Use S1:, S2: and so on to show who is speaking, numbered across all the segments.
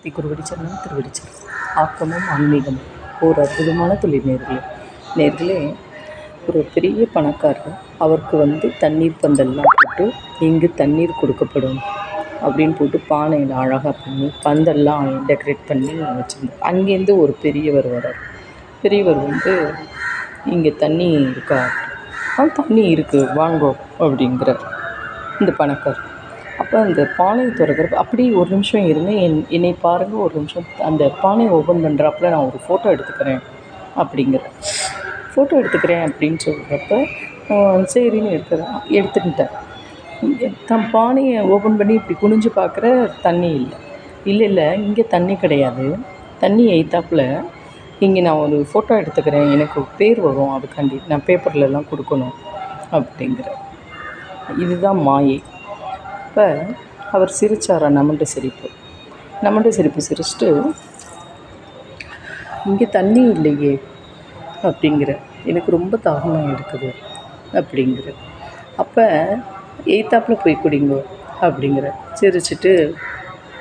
S1: சக்தி குருவடிச்சரணம் திருவடிச்சரணம். ஆக்கமும் ஆன்மீகமும் ஒரு அற்புதமான தொழில் நேர்களே. ஒரு பெரிய பணக்காரர், அவருக்கு தண்ணீர் பந்தல்லாம் போட்டு இங்கு தண்ணீர் கொடுக்கப்படும் அப்படின்னு போட்டு பானையில் அழகாக பண்ணி பந்தல்லாம் டெக்கரேட் பண்ணி வச்சுருந்தார். அங்கேருந்து ஒரு பெரியவர் வரார். பெரியவர் இங்கே தண்ணி இருக்கா? தண்ணி இருக்குது வாங்கோ அப்படிங்கிறார் இந்த பணக்காரர். அப்போ அந்த பானையை திறக்கிறப்ப அப்படியே ஒரு நிமிஷம் இருங்க, என்னை பாருங்கள், ஒரு நிமிஷம் அந்த பானையை ஓப்பன் பண்ணுறாப்புல நான் ஒரு ஃபோட்டோ எடுத்துக்கிறேன் அப்படிங்கிறேன். ஃபோட்டோ எடுத்துக்கிறேன் அப்படின்னு சொல்கிறப்ப சரின்னு எடுத்துக்கிட்டேன். தன் பானையை ஓப்பன் பண்ணி இப்படி குனிஞ்சு பார்க்குற தண்ணி இல்லை இங்கே தண்ணி கிடையாது, தண்ணி எய்த்தாப்பில் இங்கே நான் ஒரு ஃபோட்டோ எடுத்துக்கிறேன், எனக்கு பேர் வரும், அதுக்காண்டி நான் பேப்பர்லலாம் கொடுக்கணும் அப்படிங்கிற. இதுதான் மாயை. இப்போ அவர் சிரித்தாரா? நம்மள்ட்ட சிரிப்பு சிரிச்சுட்டு இங்கே தண்ணி இல்லையே அப்படிங்கிற, எனக்கு ரொம்ப தாகமாக இருக்குது அப்படிங்கிற. அப்போ எய்த்தாப்பில் போய் குடிங்கோ அப்படிங்கிற. சிரிச்சுட்டு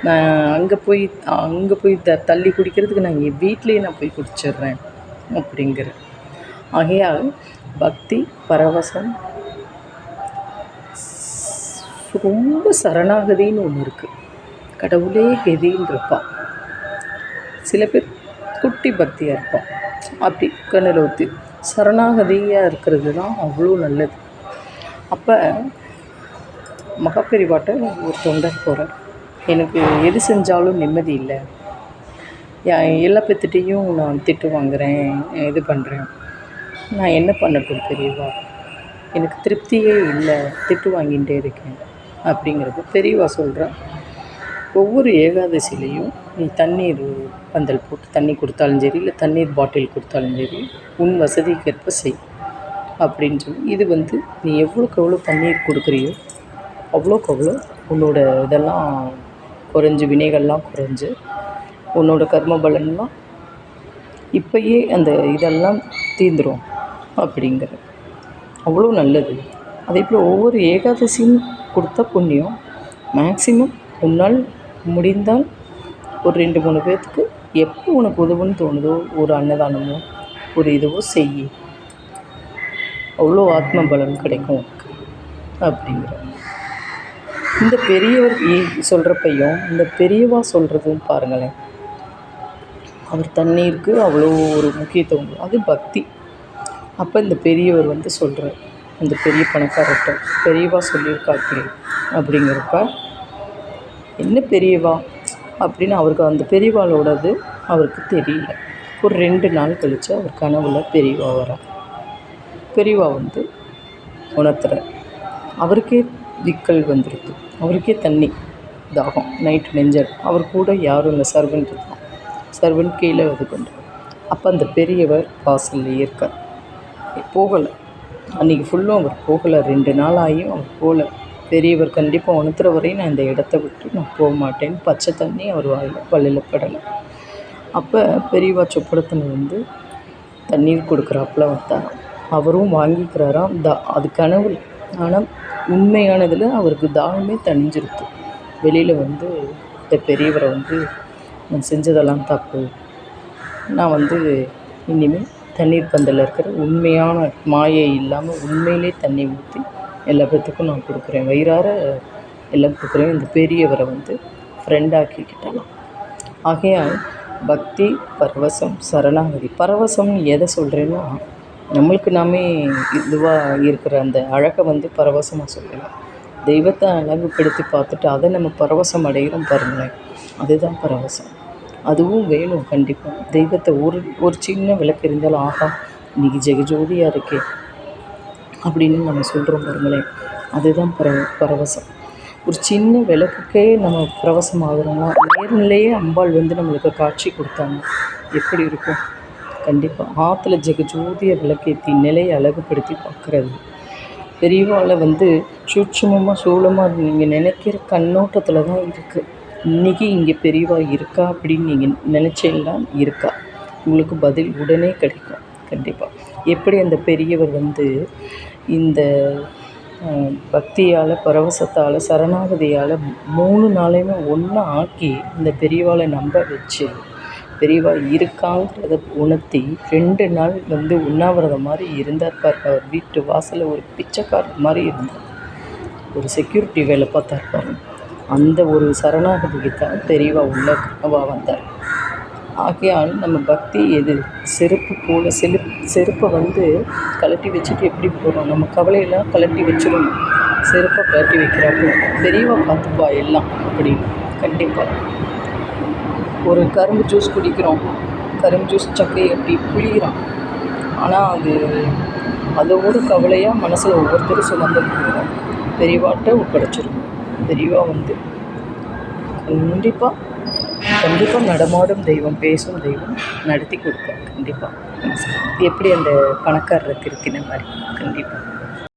S1: நான் அங்கே போய் தள்ளி குடிக்கிறதுக்கு நான் என் வீட்லேயே நான் போய் குடிச்சிடுறேன் அப்படிங்கிற. ஆகையால் பக்தி பரவசம் ரொம்ப சரணாகதின்னு ஒன்று இருக்குது. கடவுளே கதின்னு இருப்பான். சில பேர் குட்டி பக்தியாக இருப்பான், அப்படி கண்ணில் ஊற்றி சரணாகதியாக இருக்கிறது தான் அவ்வளோ நல்லது. அப்போ மகாபெரிவாட்ட ஒரு தொண்டர் போகிறார். எனக்கு எது செஞ்சாலும் நிம்மதி இல்லை, எல்லா பேர்த்திட்டையும் நான் திட்டு வாங்குகிறேன், இது பண்ணுறேன், நான் என்ன பண்ணட்டும் பெரியவா? எனக்கு திருப்தியே இல்லை, திட்டு வாங்கிகிட்டே இருக்கேன் அப்படிங்கிறப்ப பெரியவா சொல்கிறேன், ஒவ்வொரு ஏகாதசிலையும் நீ தண்ணீர் பந்தல் போட்டு தண்ணி கொடுத்தாலும் சரி, இல்லை தண்ணீர் பாட்டில் கொடுத்தாலும் சரி, உன் வசதிக்கேற்ப செய் அப்படின்னு சொல்லி. இது நீ எவ்வளோக்கு எவ்வளோ தண்ணீர் கொடுக்குறியோ அவ்வளோக்கு அவ்வளோ உன்னோட இதெல்லாம் குறைஞ்சி, வினைகள்லாம் குறைஞ்சி, உன்னோட கர்ம பலன்லாம் இப்போயே அந்த இதெல்லாம் தீந்துடும் அப்படிங்கிற. அவ்வளோ நல்லது. அதே போல் ஒவ்வொரு ஏகாதசியும் கொடுத்த புண்ணியம் மேக்சிமம் உன்னால் முடிந்தால் ஒரு 2-3 பேர்த்துக்கு எப்போ உனக்கு உதவுன்னு தோணுதோ ஒரு அன்னதானமோ ஒரு இதுவோ செய், அவ்வளோ ஆத்ம பலன் கிடைக்கும் அப்படிங்கிற. இந்த பெரியவர் சொல்கிறப்பையும் இந்த பெரியவா சொல்கிறதுன்னு பாருங்களேன். அவர் தண்ணீருக்கு அவ்வளோ ஒரு முக்கியத்துவம், அது பக்தி. அப்போ இந்த பெரியவர் சொல்கிறார் அந்த பெரிய பணக்காரர்கிட்ட, பெரியவா சொல்லியிருக்காப்படி அப்படிங்கிறப்ப, என்ன பெரியவா அப்படின்னு அவருக்கு அந்த பெரியவாளோடது அவருக்கு தெரியல. ஒரு 2 நாள் கழித்து அவர் கனவுல பெரியவா வரார். பெரியவா உணர்த்துறார். அவருக்கே விக்கல் வந்துடுது, அவருக்கே தண்ணி தாகம், நைட்டு நெஞ்சல். அவர் கூட யாரும் இல்லை, சர்வன்ட் கீழே கொண்டு. அப்போ அந்த பெரியவர் வாசலில் இருக்கார், போகலை. அன்றைக்கி ஃபுல்லும் அவர் போகலை, 2 நாள் ஆகியும் அவர் போகல. பெரியவர் கண்டிப்பாக உணர்த்துற வரையும் நான் இந்த இடத்த விட்டு நான் போக மாட்டேன்னு பச்சை தண்ணி அவர் பல்லில் படலை. அப்போ பெரியவா சொப்படத்தில் தண்ணீர் கொடுக்குறாப்புல வந்தார். அவரும் வாங்கிக்கிறாராம். அது கனவு. ஆனால் உண்மையானதில் அவருக்கு தாகமே தணிஞ்சிருது. வெளியில் இந்த பெரியவரை நான் செஞ்சதெல்லாம் தப்பு, நான் இனிமேல் தண்ணீர் பந்தலில் இருக்கிற உண்மையான மாயை இல்லாமல் உண்மையிலே தண்ணி ஊற்றி எல்லா பேர்த்துக்கும் நான் கொடுக்குறேன், வயிறார எல்லாம் கொடுக்குறேன். இந்த பெரியவரை ஃப்ரெண்டாக்கிக்கிட்டாலாம். ஆகையால் பக்தி பரவசம் சரணாகதி. பரவசம்னு எதை சொல்கிறேன்னா, நம்மளுக்கு நாமே இதுவாக இருக்கிற அந்த அழகை பரவசமாக சொல்லலாம். தெய்வத்தை அழகுப்படுத்தி பார்த்துட்டு அதை நம்ம பரவசம் அடைகிறோம் பாருங்களேன், அதுதான் பரவசம். அதுவும் வேணும் கண்டிப்பாக. தெய்வத்தை ஒரு சின்ன விளக்கு இருந்தாலும் ஆகா இன்றைக்கி ஜெகஜோதியாக இருக்கே அப்படின்னு நம்ம சொல்கிறோம் பாருங்களேன், அதுதான் பரவசம். ஒரு சின்ன விளக்குக்கே நம்ம பரவசம் ஆகிறோம்னா, நேர்நிலையே அம்பாள் நம்மளுக்கு காட்சி கொடுத்தாங்க எப்படி இருக்கும்? கண்டிப்பாக ஆற்றுல ஜெகஜோதியை விளக்கேற்றி நிலையை அழகுப்படுத்தி பார்க்குறது. பெரியவாளை சூட்சமமாக சூழமாக நீங்கள் நினைக்கிற கண்ணோட்டத்தில் தான் இருக்குது. இன்றைக்கி இங்கே பெரியவா இருக்கா அப்படின்னு நீங்கள் நினச்சேன்னா இருக்கா, உங்களுக்கு பதில் உடனே கிடைக்கும் கண்டிப்பாக. எப்படி அந்த பெரியவர் இந்த பக்தியால், பரவசத்தால், சரணாகதியால் 3 நாளையுமே ஒன்றா ஆக்கி இந்த பெரியவாளை நம்ப வச்சு, பெரியவா இருக்காங்கிறத உணர்த்தி 2 நாள் உண்ணாவிரதம் மாதிரி இருந்தார் பாருங்க. அவர் வீட்டு வாசலில் ஒரு பிச்சைக்காரர் மாதிரி இருந்தார். ஒரு செக்யூரிட்டி வேலை பார்த்தார் பாருங்க. அந்த ஒரு சரணாகதிக்கு தான் பெரியவா உள்ள கனவா வந்தார். ஆகையால் நம்ம பக்தி எது? செருப்பு போல் செருப்பை கழட்டி வச்சுட்டு எப்படி போகிறோம்? நம்ம கவலையெல்லாம் கழட்டி வச்சிடணும். செருப்பை கழட்டி வைக்கிறாப்போ பெரியவா பார்த்துப்பா எல்லாம் அப்படின்னு. கண்டிப்பாக ஒரு கரும்பு ஜூஸ் குடிக்கிறோம், கரும்பு ஜூஸ் சக்கையை அப்படி புளிகிறோம். ஆனால் அதோட கவலையாக மனசில் ஒவ்வொருத்தரும் சுமந்து போகிறோம். பெரியவாட்ட ஒப்படைச்சிருக்கோம். பெரியவா கண்டிப்பாக நடமாடும் தெய்வம், பேசும் தெய்வம், நடத்தி கொடுப்பேன் கண்டிப்பாக. எப்படி அந்த பணக்காரரை திருத்தின மாதிரி கண்டிப்பாக.